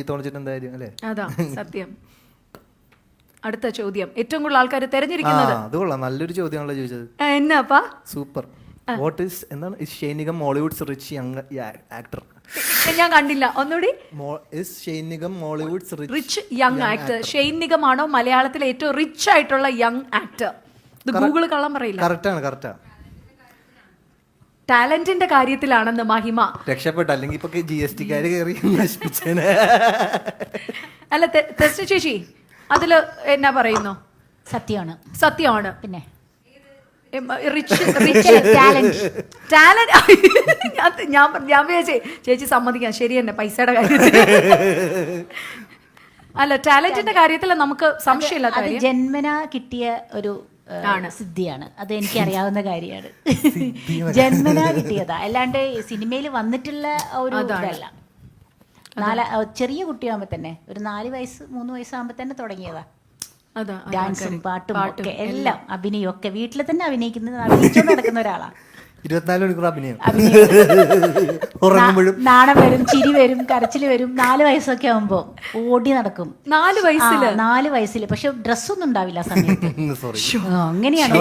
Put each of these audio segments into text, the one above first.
എന്തായാലും അല്ലേ? അതാ സത്യം. അടുത്ത ചോദ്യം, ഏറ്റവും കൂടുതൽ ആൾക്കാർ തെരഞ്ഞെടുക്കുന്നത്. അത് കൊള്ളാം, നല്ലൊരു ചോദ്യമാണല്ലോ ചോദിച്ചത്. എന്നാപ്പാ? സൂപ്പർ. വാട്ട് ഈസ് എന്താണ് ഷൈനികം മോളിവുഡ്സ് റിച്ച് യങ് ആക്ടർ? ഞാൻ കണ്ടില്ല, ഒന്നുകൂടി. ഷൈനികം Mollywood's rich young actor. Shane നിഗമാണോ മലയാളത്തിലെ ഏറ്റവും റിച്ച് ആയിട്ടുള്ള യങ് ആക്ടർ? ഇത് ഗൂഗിൾ കള്ളം പറയില്ല. കറക്റ്റാണ്. ടാലന്റിന്റെ കാര്യത്തിലാണെന്ന് മഹിമ. രക്ഷപ്പെട്ട, അല്ലെങ്കിൽ ഇപ്പൊ GST-കാര് കയറി നശിപ്പിച്ചേനെ. അല്ല തെസ്റ്റ് ചേച്ചി, അതില് എന്നാ പറയുന്നു? സത്യമാണ്. പിന്നെ ഞാൻ വിചാരിച്ചേ ചേച്ചി സമ്മതിക്കാം, ശരി തന്നെ പൈസയുടെ കാര്യത്തിൽ. അല്ല, ടാലന്റിന്റെ കാര്യത്തിൽ നമുക്ക് സംശയമില്ല. ജന്മനാ കിട്ടിയ ഒരു സിദ്ധിയാണ്, അത് എനിക്ക് അറിയാവുന്ന കാര്യമാണ്. ജന്മനാ കിട്ടിയതാ, അല്ലാണ്ട് സിനിമയിൽ വന്നിട്ടുള്ള ഒരു ഇതല്ല. ചെറിയ കുട്ടിയാകുമ്പോ തന്നെ ഒരു 4 വയസ്സ് 3 വയസ്സാകുമ്പോ തന്നെ തുടങ്ങിയതാ. ഡാൻസും പാട്ടും ഒക്കെ എല്ലാം, അഭിനയം ഒക്കെ വീട്ടിൽ തന്നെ അഭിനയിച്ചു നടക്കുന്ന ഒരാളാ. 24 മണിക്കൂർ അഭിനയം. നാണം വരും, ചിരി വരും, കരച്ചിൽ വരും. 4 വയസ്സൊക്കെ ആവുമ്പോ ഓടി നടക്കും. 4 വയസ്സില് പക്ഷെ ഡ്രസ്സൊന്നും ഉണ്ടാവില്ല ആ സമയത്ത്. അങ്ങനെയാണ്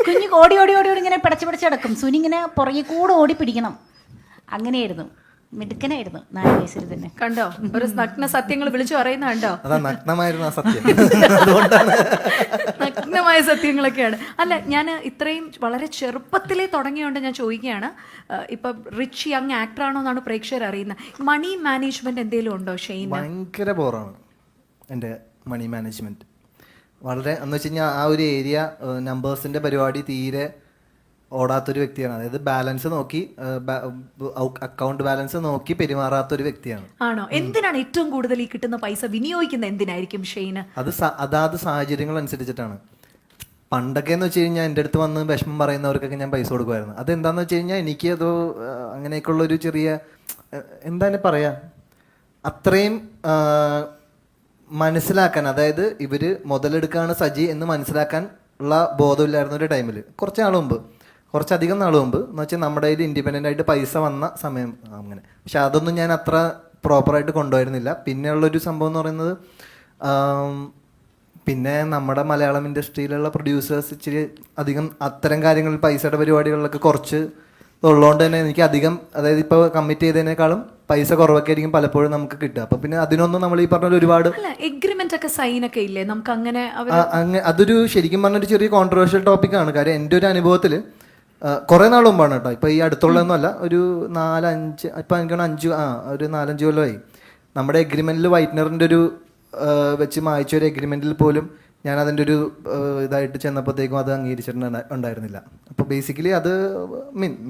കുഞ്ഞു ഓടി ഓടി ഓടി ഓടി ഇങ്ങനെ പിടച്ച് നടക്കും. സുനി ഇങ്ങനെ പുറകെ കൂടെ ഓടി പിടിക്കണം. അങ്ങനെയായിരുന്നു, മിടുക്കനായിരുന്നു 4 വയസ്സിൽ തന്നെ. കണ്ടോ, ഒരു നഗ്ന സത്യങ്ങൾ വിളിച്ചു പറയുന്ന കണ്ടോ? നഗ്നമായ സത്യങ്ങളൊക്കെയാണ്. അല്ല, ഞാൻ ഇത്രയും വളരെ ചെറുപ്പത്തിലേ തുടങ്ങിയോണ്ട് ഞാൻ ചോദിക്കുകയാണ്, ഇപ്പൊ റിച്ച് യങ് ആക്ടർ ആണോ എന്നാണ് പ്രേക്ഷകർ അറിയുന്നത്. മണി മാനേജ്മെന്റ് എന്തെങ്കിലും ഉണ്ടോ ഷെയ്ൻ? ഭയങ്കര ബോറാണ് എൻ്റെ മണി മാനേജ്മെന്റ്. വളരെ എന്ന് വെച്ച് കഴിഞ്ഞാൽ ആ ഒരു ഏരിയ നമ്പേഴ്സിന്റെ പരിപാടി തീരെ ഓടാത്തൊരു വ്യക്തിയാണ്. അതായത് ബാലൻസ് നോക്കി, അക്കൗണ്ട് ബാലൻസ് നോക്കി പെരുമാറാത്തൊരു വ്യക്തിയാണ്. ആണോ? എന്തിനാണ് ഏറ്റവും കൂടുതൽ ഈ കിട്ടുന്ന പൈസ വിനിയോഗിക്കുന്നത്? എന്തിനായിരിക്കും ഷെയ്ന്? അതാത് സാഹചര്യങ്ങൾ അനുസരിച്ചിട്ടാണ്. പണ്ടൊക്കെ എന്ന് വെച്ച് കഴിഞ്ഞാൽ എൻ്റെ അടുത്ത് വന്ന് വിഷമം പറയുന്നവർക്കൊക്കെ ഞാൻ പൈസ കൊടുക്കുമായിരുന്നു. അതെന്താന്ന് വെച്ച് കഴിഞ്ഞാൽ എനിക്ക് അത് അങ്ങനെയൊക്കെയുള്ളൊരു ചെറിയ എന്തായാലും പറയാ, അത്രയും മനസ്സിലാക്കാൻ, അതായത് ഇവര് മുതലെടുക്കാണ് സജി എന്ന് മനസ്സിലാക്കാൻ ഉള്ള ബോധമില്ലായിരുന്ന ഒരു ടൈമിൽ, കുറച്ചധികം നാൾ മുമ്പ് എന്ന് വെച്ചാൽ നമ്മുടെ കയ്യിൽ ഇൻഡിപെൻഡൻ്റ് ആയിട്ട് പൈസ വന്ന സമയം അങ്ങനെ. പക്ഷെ അതൊന്നും ഞാൻ അത്ര പ്രോപ്പറായിട്ട് കൊണ്ടുവരുന്നില്ല. പിന്നെയുള്ളൊരു സംഭവം എന്ന് പറയുന്നത്, പിന്നെ നമ്മുടെ മലയാളം ഇൻഡസ്ട്രിയിലുള്ള പ്രൊഡ്യൂസേഴ്സ് ഇച്ചിരി അധികം അത്തരം കാര്യങ്ങളിൽ പൈസയുടെ പരിപാടികളിലൊക്കെ കുറച്ച് ഉള്ളതുകൊണ്ട് തന്നെ എനിക്ക് അധികം, അതായത് ഇപ്പോൾ കമ്മിറ്റ് ചെയ്തതിനേക്കാളും പൈസ കുറവൊക്കെ ആയിരിക്കും പലപ്പോഴും നമുക്ക് കിട്ടുക. അപ്പൊ പിന്നെ അതിനൊന്നും നമ്മൾ ഈ പറഞ്ഞ ഒരുപാട് എഗ്രിമെന്റ് ഒക്കെ സൈൻ ഒക്കെ ഇല്ലേ നമുക്ക്? അങ്ങനെ അതൊരു ശരിക്കും പറഞ്ഞൊരു ചെറിയ കോൺട്രവേഴ്ഷ്യൽ ടോപ്പിക്കാണ്. കാര്യം എൻ്റെ ഒരു അനുഭവത്തിൽ കുറേ നാൾ മുമ്പാണ് കേട്ടോ, ഇപ്പോൾ ഈ അടുത്തുള്ളതൊന്നും അല്ല, ഒരു 4-5 ഇപ്പം എനിക്ക് ഒരു 4-5 കൊല്ലമായി. നമ്മുടെ എഗ്രിമെൻറ്റിൽ വൈറ്റ്നറിൻ്റെ ഒരു വെച്ച് മായ്ച്ച ഒരു എഗ്രിമെൻറ്റിൽ പോലും ഞാൻ അതിൻ്റെ ഒരു ഇതായിട്ട് ചെന്നപ്പോഴത്തേക്കും അത് അംഗീകരിച്ചിട്ടുണ്ടായിരുന്നില്ല. അപ്പോൾ ബേസിക്കലി അത്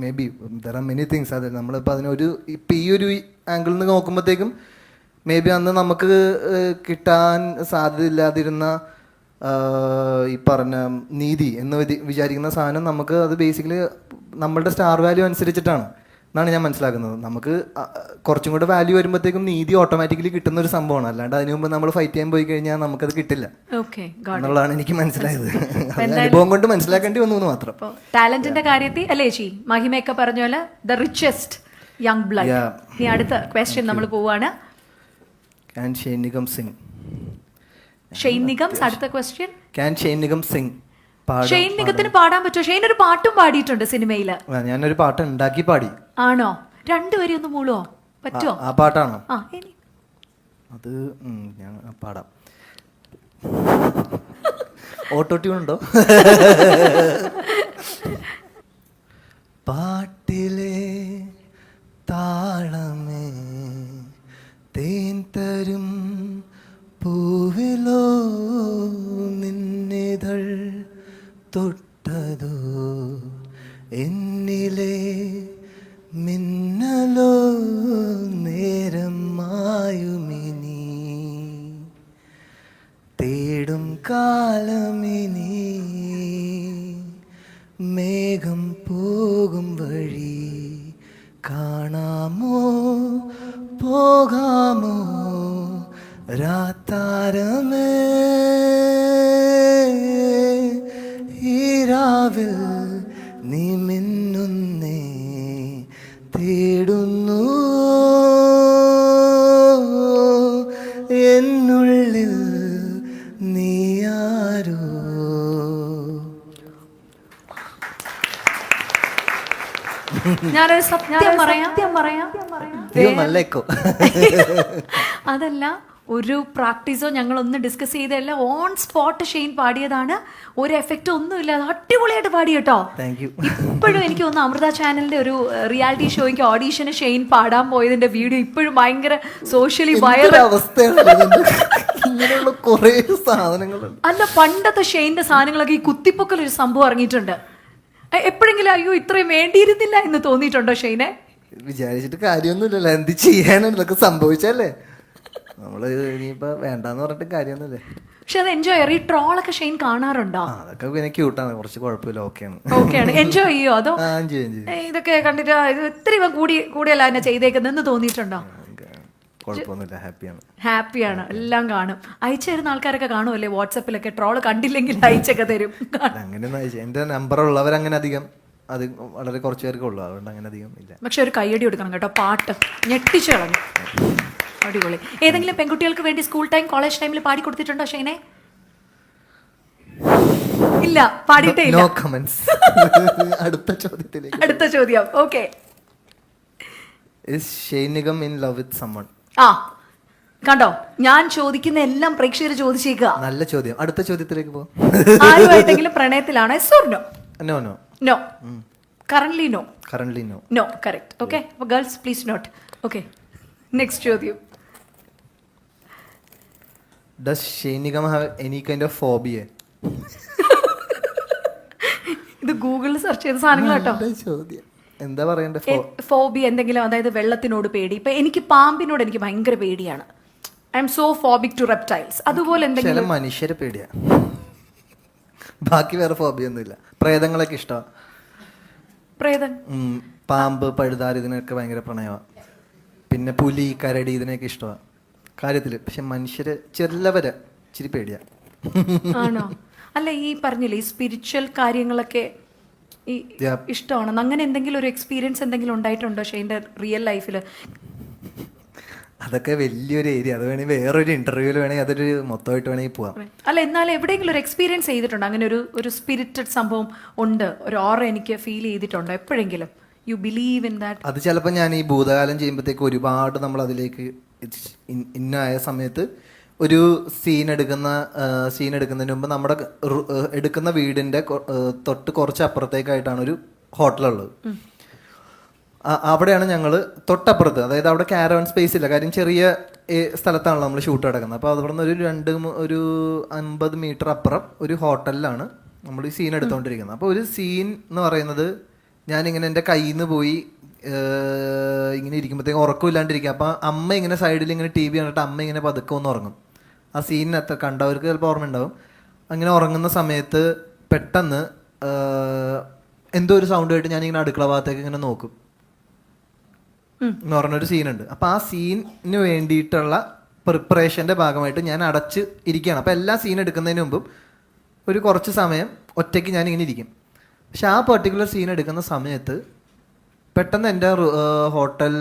may be there are many things. അത് നമ്മളിപ്പോൾ അതിനൊരു ഇപ്പം ഈ ഒരു ആംഗിളിൽ നിന്ന് നോക്കുമ്പോഴത്തേക്കും മേ ബി അന്ന് നമുക്ക് കിട്ടാൻ സാധ്യതയില്ലാതിരുന്ന ഈ പറഞ്ഞ നീതി എന്ന് വിചാരിക്കുന്ന സാധനം നമുക്ക് അത് ബേസിക്കലി നമ്മളുടെ സ്റ്റാർ വാല്യൂ അനുസരിച്ചിട്ടാണ് എന്നാണ് ഞാൻ മനസ്സിലാക്കുന്നത്. നമുക്ക് കുറച്ചും കൂടെ വാല്യൂ വരുമ്പോഴത്തേക്കും നീതി ഓട്ടോമാറ്റിക്കലി കിട്ടുന്ന ഒരു സംഭവമാണ്. അല്ലാണ്ട് അതിനു മുമ്പ് നമ്മൾ ഫൈറ്റ് ചെയ്യാൻ പോയി കഴിഞ്ഞാൽ നമുക്കത് കിട്ടില്ല എന്നുള്ളതാണ് എനിക്ക് മനസ്സിലായത്. അനുഭവം കൊണ്ട് മനസ്സിലാക്കേണ്ടി വന്നു മാത്രം. ടാലന്റിന്റെ കാര്യത്തിൽ അല്ലേ ചേച്ചി മഹിമയൊക്കെ പറഞ്ഞ പോലെ ദ റിച്ചസ്റ്റ് യങ് ബ്ലഡ്. ഇനി അടുത്ത ക്വസ്റ്റ്യൻ നമ്മൾ പോവാണ്. ഷെയ്ൻ നിഗം സിംഗ്. ഷെയ്ൻ നിഗം അടുത്ത ക്വസ്റ്റ്യൻ. ഷെയ്ൻ നിഗം സിംഗ്. ഷെയ്ൻ നിഗത്തിന് പാടാൻ പറ്റുമോ? ഷെയ്ൻ ഒരു പാട്ടും പാടിയിട്ടുണ്ട് സിനിമയില്. ഞാനൊരു പാട്ട് ഉണ്ടാക്കി പാടി. ആണോ? രണ്ടുപേരും ഒന്ന് മൂളുവോ? പറ്റുമോ? ആ പാട്ടാണോ? അത് ഞാൻ പാടാം. ഓട്ടോ ട്യൂൺ ഉണ്ടോ? പാട്ടിലെ താളമേ തേൻ തരും പൂവിലോ നിന്നിതൾ തൊട്ടതോ എന്നിലെ മിന്നലോ നേരം മായുമിനി തേടും കാലമിനി മേഘം പോകും വഴി കാണാമോ പോകാമോ രാത്താരമേ ഈരാവിൽ നീ മിന്നുന്നേ തേടുന്നു ഞാനൊരു സത്യം പറയാം അയ്യോ, നല്ല എക്കോ. അതല്ല, ഒരു പ്രാക്ടീസോ ഞങ്ങളൊന്ന് ഡിസ്കസ് ചെയ്തല്ല, ഓൺ സ്പോട്ട് ഷെയ്ൻ പാടിയതാണ്. ഒരു എഫക്റ്റ് ഒന്നും ഇല്ലാതെ അടിപൊളിയായിട്ട് പാടി കേട്ടോ. Thank you. ഇപ്പോഴും എനിക്ക് തോന്നുന്നു അമൃത ചാനലിന്റെ ഒരു റിയാലിറ്റി ഷോയ്ക്ക് ഓഡീഷന് ഷെയ്ൻ പാടാൻ പോയതിന്റെ വീഡിയോ ഇപ്പോഴും ഭയങ്കര സോഷ്യലി വൈറൽ അവസ്ഥയാണ്. ഇങ്ങനെയുള്ള കുറേ സാധനങ്ങളുണ്ട്. അല്ല, പണ്ടത്തെ ഷെയ്ന്റെ സാധനങ്ങളൊക്കെ ഈ കുത്തിപ്പൊക്കൽ ഒരു സംഭവം ഇറങ്ങിയിട്ടുണ്ട്. എപ്പോഴെങ്കിലും അയ്യോ ഇത്രയും വേണ്ടിയിരുന്നില്ല എന്ന് തോന്നിയിട്ടുണ്ടോ ഷെയ്നെ? വിചാരിച്ചിട്ട് കാര്യമൊന്നുമില്ലല്ലോ, എന്ത് ചെയ്യാനാണ്, ഇതൊക്കെ സംഭവിച്ചല്ലേ. നമ്മള് ഇനിയിപ്പോ വേണ്ടാന്ന് പറഞ്ഞിട്ട് കാര്യമൊന്നുമില്ലേ. പക്ഷെ അത് എൻജോയ് ഈ ട്രോളൊക്കെ ഷെയ്ൻ കാണാറുണ്ടോ? അതൊക്കെ പിന്നെ ക്യൂട്ടാണ്, കുറച്ച് കുഴപ്പമില്ല, ഓക്കെയാണ്. ഓക്കെയാണ്, എൻജോയ് ചെയ്യോ? അതോ എൻജോയ് ഇതൊക്കെ കണ്ടിട്ട് ഇത് ഇത്തിരി കൂടിയല്ല എന്നെ ചെയ്തേക്കുന്നതെന്ന് തോന്നിയിട്ടുണ്ടോ? കുഴപ്പമൊന്നുമില്ല, ഹാപ്പിയാണ്. ഹാപ്പിയാണ്, എല്ലാം കാണും. അയച്ചു തരുന്ന ആൾക്കാരൊക്കെ കാണുമല്ലേ വാട്സപ്പിലൊക്കെ? ട്രോള് കണ്ടില്ലെങ്കിൽ അയച്ചൊക്കെ തരും. അങ്ങനെയൊന്നും അയച്ചു, എന്റെ നമ്പർ ഉള്ളവരങ്ങനെ അധികം, അത് വളരെ കുറച്ച് പേർക്ക് ഉള്ളു, അതുകൊണ്ട് അങ്ങനെ അധികം ഇല്ല. പക്ഷെ ഒരു കയ്യടി കൊടുക്കണം കേട്ടോ, പാട്ട് ഞെട്ടിച്ചു കളഞ്ഞു, അടിപൊളി. ഏതെങ്കിലും പെൺകുട്ടികൾക്ക് വേണ്ടി സ്കൂൾ ടൈം കോളേജ് ടൈമിൽ പാടി കൊടുത്തിട്ടുണ്ടോ ഷെയ്നെ? ഇല്ല, പാടിയിട്ടേ ഇല്ല. No comments. അടുത്ത ചോദ്യം. Okay. Is Shane Nigam in love with someone? ആ കണ്ടോ, ഞാൻ ചോദിക്കുന്ന എല്ലാം പ്രേക്ഷകർ ചോദിച്ചേക്കുക. നല്ല ചോദ്യം. അടുത്ത ചോദ്യത്തിലേക്ക് പോ. ആരുമായിട്ടെങ്കിലും പ്രണയത്തിലാണോ? Yes or no? No, no. No. Currently no. Currently no. No, correct. Okay. For girls, please note. Okay. Next ചോദ്യം. Does Shane Nigam have any kind of phobia? ഇത് ഗൂഗിളിൽ സെർച്ച് ചെയ്ത സാധനങ്ങൾ കേട്ടോ. ചോദ്യം എന്താ പറയണ്ടേ? ഫോബിയ എന്തെങ്കിലും, അതായത് വെള്ളത്തിനോട് പേടി. ഇപ്പൊ എനിക്ക് പാമ്പിനോട് എനിക്ക് ഭയങ്കര പേടിയാണ്. I'm so phobic to reptiles. അതുപോലെ എന്തെങ്കിലും? ചില മനുഷ്യരെ പേടിയാ, ബാക്കി വേറെ ഫോബിയ ഒന്നുമില്ല. പ്രേതങ്ങളൊക്കെ ഇഷ്ടമാണ്. പ്രേതം, പാമ്പ്, പഴുതാര, ഇതിനൊക്കെ ഭയങ്കര പ്രണയമാണ്. പിന്നെ പുലി, കരടി, ഇതിനൊക്കെ ഇഷ്ടമാണ് കാര്യത്തില്. പക്ഷെ മനുഷ്യര് ചിലവരെ ഇച്ചിരി പേടിയാ. ആണോ? അല്ല, ഈ പറഞ്ഞില്ലേ ഈ സ്പിരിച്വൽ കാര്യങ്ങളൊക്കെ ഈ ഇഷ്ടമാണ്. അങ്ങനെ എന്തെങ്കിലും ഒരു എക്സ്പീരിയൻസ് എന്തെങ്കിലും ഉണ്ടായിട്ടുണ്ടോ ഷെയ്ന്റെ റിയൽ ലൈഫിൽ? അതൊക്കെ വലിയൊരു ഏരിയ, അത് വേണമെങ്കിൽ വേറൊരു ഇന്റർവ്യൂവിൽ വേണമെങ്കിൽ അതൊരു മൊത്തമായിട്ട് വേണമെങ്കിൽ പോവാം. അല്ല, എന്നാലും എവിടെയെങ്കിലും ഒരു എക്സ്പീരിയൻസ് ചെയ്തിട്ടുണ്ടോ? അങ്ങനെ ഒരു സ്പിരിറ്റഡ് സംഭവം ഉണ്ട്, ഒരു ഓറ എനിക്ക് ഫീൽ ചെയ്തിട്ടുണ്ടോ എപ്പോഴെങ്കിലും? You believe in that? അത് ചിലപ്പോൾ ഞാൻ ഈ ഭൂതകാലം ചെയ്യുമ്പോഴത്തേക്ക് ഒരുപാട് നമ്മൾ അതിലേക്ക് ഇന്നായ സമയത്ത് ഒരു സീൻ എടുക്കുന്നതിന് മുമ്പ് നമ്മുടെ എടുക്കുന്ന വീടിന്റെ തൊട്ട് കുറച്ച് അപ്പുറത്തേക്കായിട്ടാണ് ഒരു ഹോട്ടലുള്ളത്. അവിടെയാണ് ഞങ്ങൾ തൊട്ടപ്പുറത്ത്, അതായത് അവിടെ കാരവൻ സ്പേസ് ഇല്ല, കാര്യം ചെറിയ സ്ഥലത്താണല്ലോ നമ്മൾ ഷൂട്ട് നടക്കുന്നത്. അപ്പോൾ അവിടെ നിന്ന് ഒരു 50 മീറ്റർ അപ്പുറം ഒരു ഹോട്ടലിലാണ് നമ്മൾ ഈ സീൻ എടുത്തുകൊണ്ടിരിക്കുന്നത്. അപ്പോൾ ഒരു സീൻ എന്ന് പറയുന്നത് ഞാനിങ്ങനെ എൻ്റെ കയ്യിൽ നിന്ന് പോയി ഇങ്ങനെ ഇരിക്കുമ്പോഴത്തേക്കും ഉറക്കമില്ലാണ്ടിരിക്കുക. അപ്പം അമ്മ ഇങ്ങനെ സൈഡിൽ ഇങ്ങനെ TV കണ്ടിട്ട് അമ്മ ഇങ്ങനെ പതുക്കെ ഒന്ന് ഉറങ്ങും. ആ സീനിനകത്ത് കണ്ടവർക്ക് ചിലപ്പോൾ ഓർമ്മ ഉണ്ടാവും. അങ്ങനെ ഉറങ്ങുന്ന സമയത്ത് പെട്ടെന്ന് എന്തോ ഒരു സൗണ്ട് ആയിട്ട് ഞാനിങ്ങനെ അടുക്കള ഭാഗത്തേക്ക് ഇങ്ങനെ നോക്കും എന്ന് പറഞ്ഞൊരു സീനുണ്ട്. അപ്പം ആ സീനിന് വേണ്ടിയിട്ടുള്ള പ്രിപ്പറേഷൻ്റെ ഭാഗമായിട്ട് ഞാൻ അടച്ച് ഇരിക്കുകയാണ്. അപ്പം എല്ലാ സീൻ എടുക്കുന്നതിന് മുമ്പും ഒരു കുറച്ച് സമയം ഒറ്റയ്ക്ക് ഞാനിങ്ങനെ ഇരിക്കും. പക്ഷെ ആ പെർട്ടിക്കുലർ സീൻ എടുക്കുന്ന സമയത്ത് പെട്ടെന്ന് എൻ്റെ ഹോട്ടൽ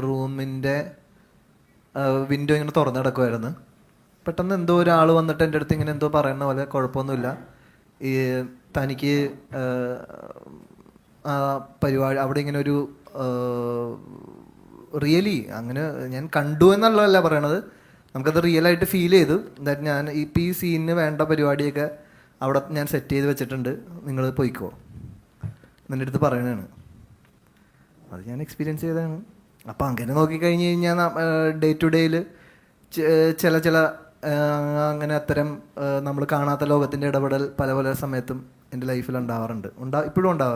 റൂമിൻ്റെ വിൻഡോ ഇങ്ങനെ തുറന്നു കിടക്കുമായിരുന്നു. പെട്ടെന്ന് എന്തോ ഒരാൾ വന്നിട്ട് എൻ്റെ അടുത്ത് ഇങ്ങനെ എന്തോ പറയുന്ന പോലെ, കുഴപ്പമൊന്നുമില്ല, ഈ തനിക്ക് പരിപാടി അവിടെ ഇങ്ങനെ ഒരു റിയലി അങ്ങനെ ഞാൻ കണ്ടു എന്നുള്ളതല്ല പറയണത്, നമുക്കത് റിയലായിട്ട് ഫീൽ ചെയ്തു. ദാറ്റ് ഞാൻ ഇപ്പം ഈ സീനിന് വേണ്ട പരിപാടിയൊക്കെ അവിടെ ഞാൻ സെറ്റ് ചെയ്ത് വെച്ചിട്ടുണ്ട്, നിങ്ങൾ പോയിക്കോ എൻ്റെ അടുത്ത് പറയണതാണ്. അത് ഞാൻ എക്സ്പീരിയൻസ് ചെയ്തതാണ്. അപ്പം അങ്ങനെ നോക്കിക്കഴിഞ്ഞ് കഴിഞ്ഞാൽ ഡേ ടു ഡേയിൽ ചില അങ്ങനെ അത്തരം നമ്മൾ കാണാത്ത ലോകത്തിൻ്റെ ഇടപെടൽ പല സമയത്തും എൻ്റെ ലൈഫിൽ ഉണ്ടാവാറുണ്ട്, ഇപ്പോഴും ഉണ്ടാവാറുണ്ട്.